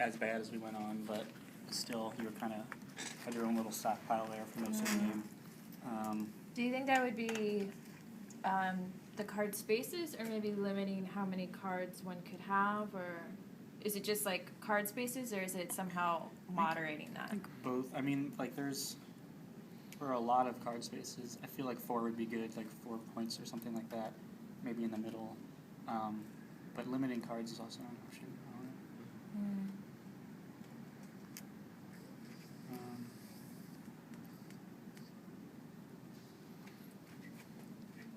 as bad as we went on, but still, you were kind of had your own little stockpile there for most of the game. Do you think that would be the card spaces, or maybe limiting how many cards one could have, or is it just like card spaces, or is it somehow moderating that? I think both. I mean, like there's for a lot of card spaces, I feel like 4 would be good, like 4 points or something like that, maybe in the middle. But limiting cards is also an option.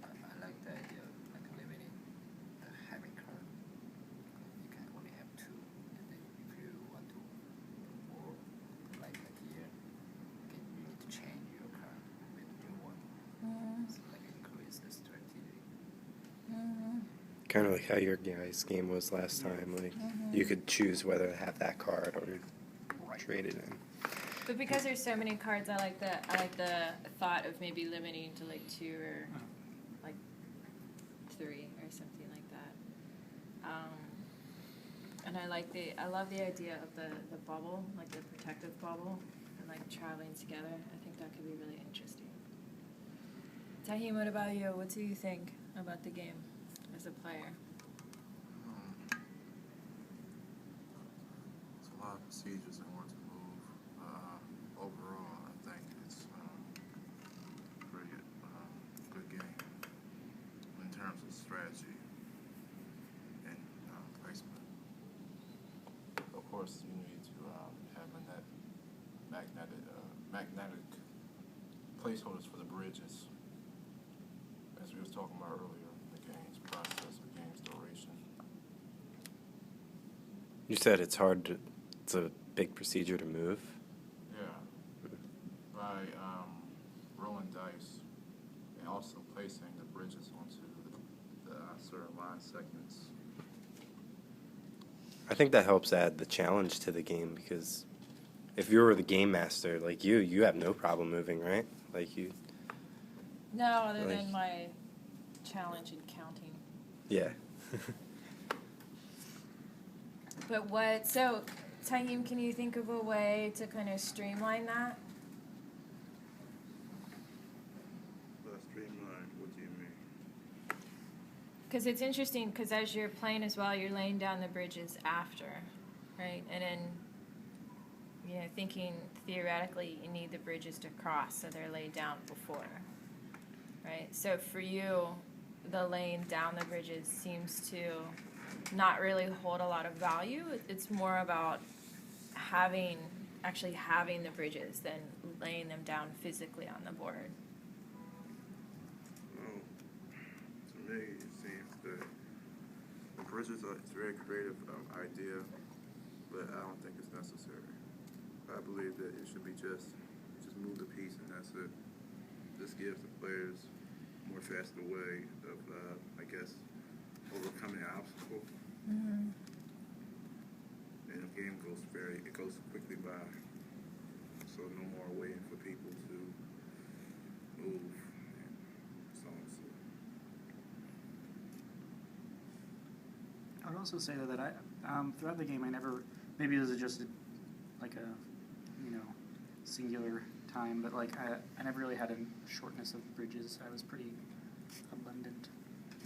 I like the idea of like limiting the heavy card. You can only have 2, and then if you want to more like here, you need to change your card with new one. So like increase the strategy. Kind of like how your guys' game was last time. Like you could choose whether to have that card or trade it in. But because there's so many cards, I like the thought of maybe limiting to like 2 or like 3 or something like that. And I love the idea of the bubble, like the protective bubble, and like traveling together. I think that could be really interesting. Tahim, what about you? What do you think about the game as a player? It's a lot of procedures and where to move. Overall, I think it's a pretty good game in terms of strategy and placement. Of course, you need to have magnetic placeholders for the bridges, as we was talking about earlier, the game's process, the game's duration. You said it's hard to. It's a big procedure to move. Yeah. By rolling dice and also placing the bridges onto the certain line segments. I think that helps add the challenge to the game because if you were the game master, like you have no problem moving, right? Like you. No, other than my challenge in counting. Yeah. But so, Tahim, can you think of a way to kind of streamline that? Streamline, what do you mean? Because it's interesting, because as you're playing as well, you're laying down the bridges after, right? And then, thinking theoretically you need the bridges to cross, so they're laid down before, right? So for you, the laying down the bridges seems to not really hold a lot of value. It's more about actually having the bridges than laying them down physically on the board. Well, to me, it seems that the bridges are it's a very creative idea, but I don't think it's necessary. I believe that it should be just move the piece and that's it. This gives the players more faster way of, I guess, overcoming an obstacle. Mm-hmm. And the game goes quickly by. So no more waiting for people to move and so on and so forth. I would also say that I throughout the game I never, maybe this is just like a singular time, but like I never really had a shortness of bridges. I was pretty abundant.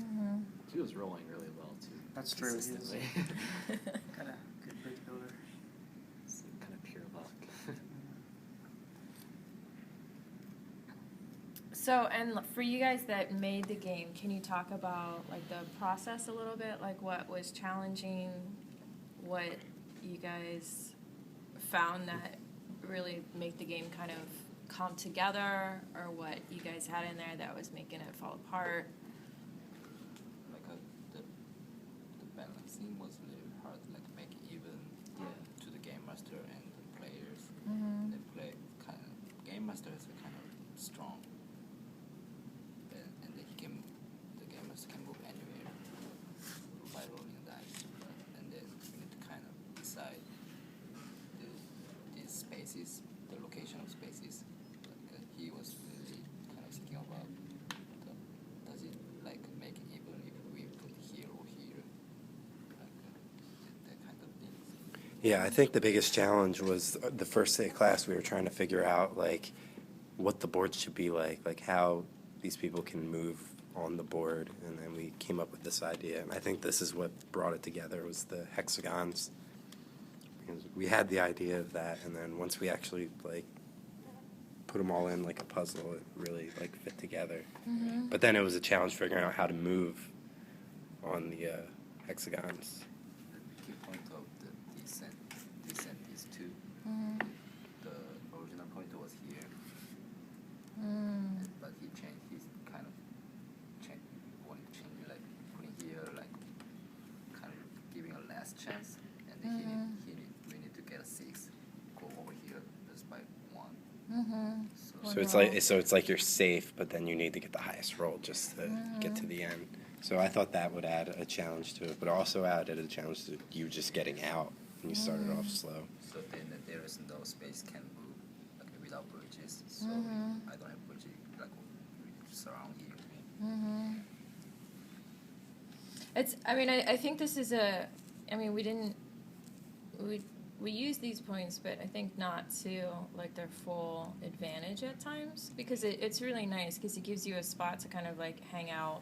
Mm-hmm. He was rolling really well too. That's true. He is Consistently. got a good bridge builder. It's kind of pure luck. So, and for you guys that made the game, can you talk about like the process a little bit? Like what was challenging, what you guys found that really make the game kind of come together, or what you guys had in there that was making it fall apart? Like the balancing was really hard, like make it even to the game master and the players. Mm-hmm. They play game master is kind of strong, and the game master can move anywhere by rolling dice, and then you need to kind of decide these spaces, the location of spaces. Like, he was really kind of thinking about does it like make it even if we put here or here, like that kind of things. Yeah, I think the biggest challenge was the first day of class. We were trying to figure out like what the board should be like how these people can move on the board, and then we came up with this idea. And I think this is what brought it together was the hexagons. Because we had the idea of that, and then once we actually like put them all in like a puzzle, it really like fit together. Mm-hmm. But then it was a challenge figuring out how to move on the hexagons. The key point of the descent is two. Mm-hmm. The original point was here, Mm. but he changed. He's kind of wanting to change, like putting here, like kind of giving a last chance, and then we need to get a 6, go over here just by 1. Mm-hmm. So it's like you're safe, but then you need to get the highest roll just to get to the end. So I thought that would add a challenge to it, but also added a challenge to you just getting out when you started off slow. So then there is no space can move like without bridges. So Mm-hmm. I don't have bridges like surround here. Mm-hmm. It's. I mean, I think this is a. I mean, we use these points, but I think not to like their full advantage at times, because it's really nice because it gives you a spot to kind of like hang out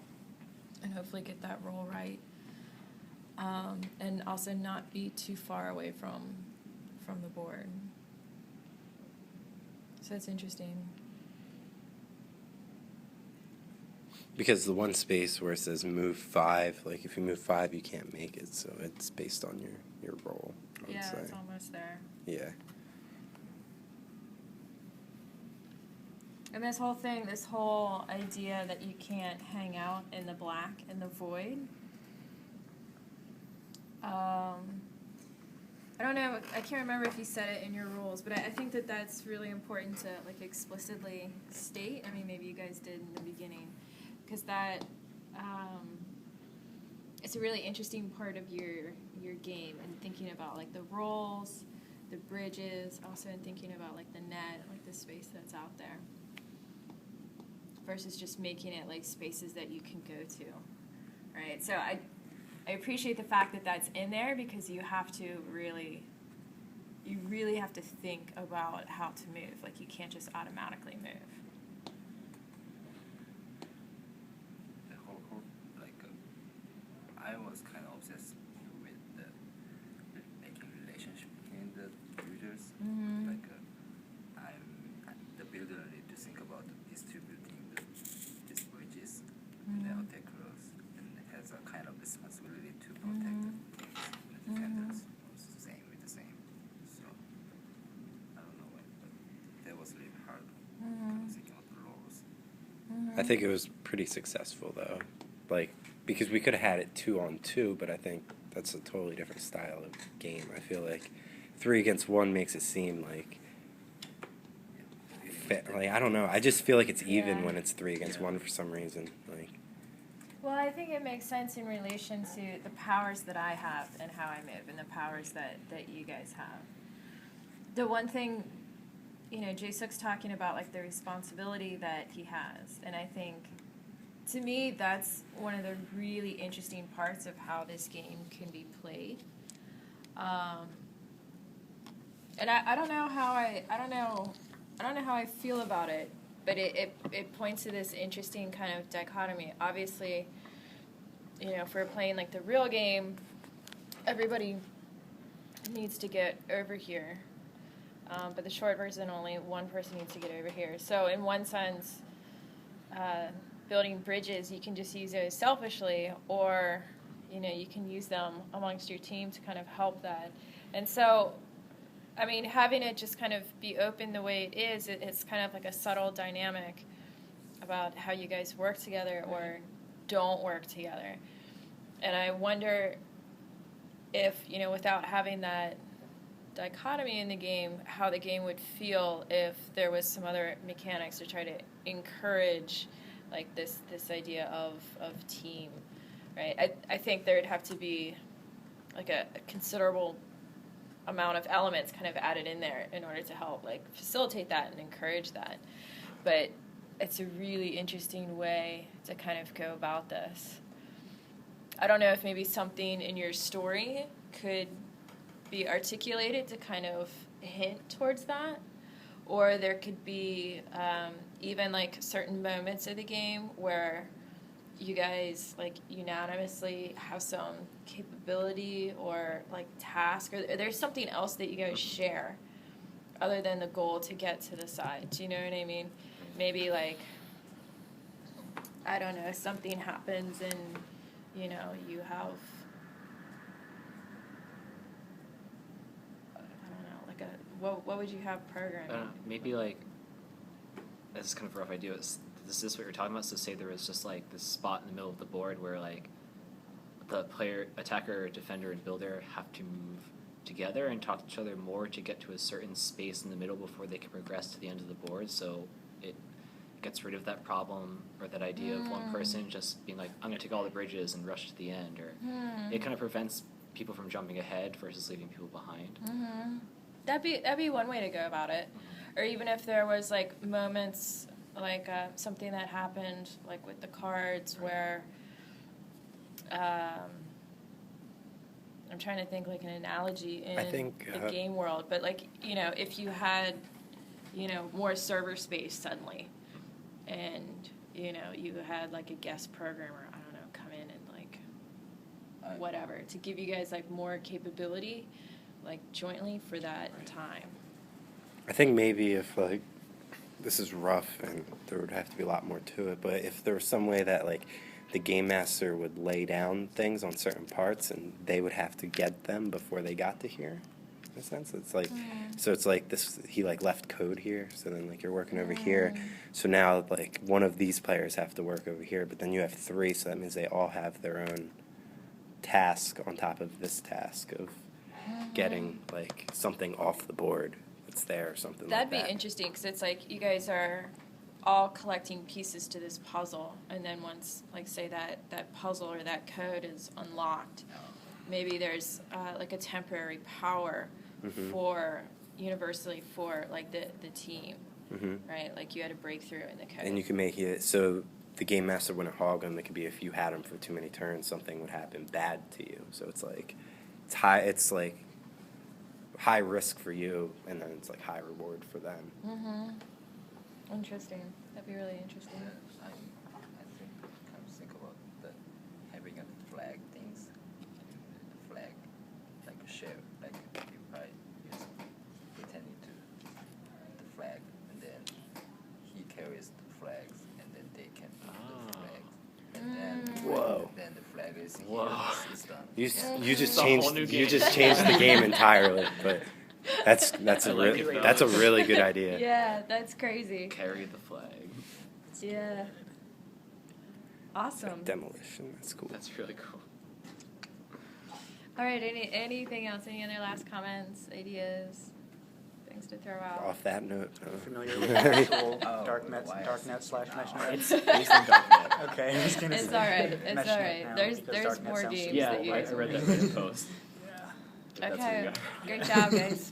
and hopefully get that roll right, and also not be too far away from the board. So it's interesting. Because the one space where it says move 5, like if you move 5, you can't make it, so it's based on your roll. I would Yeah, say. it's almost there. Yeah. And this whole idea that you can't hang out in the black in the void. I don't know. I can't remember if you said it in your rules, but I think that that's really important to like explicitly state. I mean, maybe you guys did in the beginning, because that it's a really interesting part of your game, and thinking about like the rolls, the bridges, also in thinking about like the net, like the space that's out there, versus just making it like spaces that you can go to, right? So I appreciate the fact that that's in there, because you really have to think about how to move. Like you can't just automatically move. The whole like I was kind of obsessed with the making relationship between the users. Mm-hmm. Like the builder need to think about distributing these bridges and the attackers, and has a kind of responsibility to protect the things and the defenders. Same with the same. So I don't know, but that was really hard. Kind of thinking about the roles. I think it was pretty successful, though. Like, because we could have had it 2-on-2, but I think that's a totally different style of game. I feel like 3 against 1 makes it seem like, I don't know. I just feel like it's even Yeah. when it's 3 against 1 for some reason. Like, Well, I think it makes sense in relation to the powers that I have and how I move, and the powers that you guys have. The one thing, Seok's talking about like the responsibility that he has, and I think, to me, that's one of the really interesting parts of how this game can be played. And I don't know how I don't know how I feel about it, but it points to this interesting kind of dichotomy. Obviously, if we're playing like the real game, everybody needs to get over here. But the short version, only one person needs to get over here. So in one sense, building bridges, you can just use those selfishly, or you can use them amongst your team to kind of help that. And so, I mean, having it just kind of be open the way it is, it's kind of like a subtle dynamic about how you guys work together or don't work together. And I wonder if, without having that dichotomy in the game, how the game would feel if there was some other mechanics to try to encourage like this idea of team, right? I think there would have to be like a considerable amount of elements kind of added in there in order to help like facilitate that and encourage that. But it's a really interesting way to kind of go about this. I don't know if maybe something in your story could be articulated to kind of hint towards that, or there could be even like certain moments of the game where you guys like unanimously have some capability or like task, or there's something else that you guys share other than the goal to get to the side. Do you know what I mean? Maybe like, I don't know, something happens and, you know, you have, I don't know, like what would you have programmed? Maybe like, this is kind of a rough idea. Is this what you're talking about? So say there was just like this spot in the middle of the board where like the player, attacker, defender, and builder have to move together and talk to each other more to get to a certain space in the middle before they can progress to the end of the board. So it gets rid of that problem or that idea of one person just being like, I'm going to take all the bridges and rush to the end. Or it kind of prevents people from jumping ahead versus leaving people behind. That'd be one way to go about it. Or even if there was like moments like something that happened like with the cards where I'm trying to think like an analogy in the game world, but like, you know, if you had, you know, more server space suddenly and, you know, you had like a guest programmer, I don't know, come in and like whatever to give you guys like more capability like jointly for that time. I think maybe if like this is rough and there would have to be a lot more to it, but if there was some way that like the game master would lay down things on certain parts and they would have to get them before they got to here, in a sense. It's like so it's like this, he like left code here, so then like you're working over here, so now like one of these players have to work over here, but then you have three, so that means they all have their own task on top of this task of getting like something off the board that's there or something. That'd like that. be interesting because it's like you guys are all collecting pieces to this puzzle, and then once like say that puzzle or that code is unlocked, maybe there's like a temporary power for universally for like the team, right? Like you had a breakthrough in the code, and you can make it so the game master wouldn't hog them. It could be if you had them for too many turns, something would happen bad to you. So it's like it's like high risk for you, and then it's like high reward for them. Interesting. That'd be really interesting. I think kind of think about the having a flag things. The flag, like a share, like you probably use pretending to the flag, and then he carries the flags, and then they can put the flags, and then the flag is here. It's done. You just changed the game entirely, but that's a really good idea. Yeah, that's crazy. Carry the flag. Yeah. Awesome. Demolition. That's cool. That's really cool. All right. Anything else? Any other last comments, ideas, things to throw out? Off that note, Familiar with the actual darknet /meshnerd? It's based on darknet. Okay, I was gonna It's say all right. It's all meshnet right. now, There's because darknet more sounds games stupid. Yeah, that you I guys read will that make. in the post. Yeah. That's what Okay. we got. Great job, guys.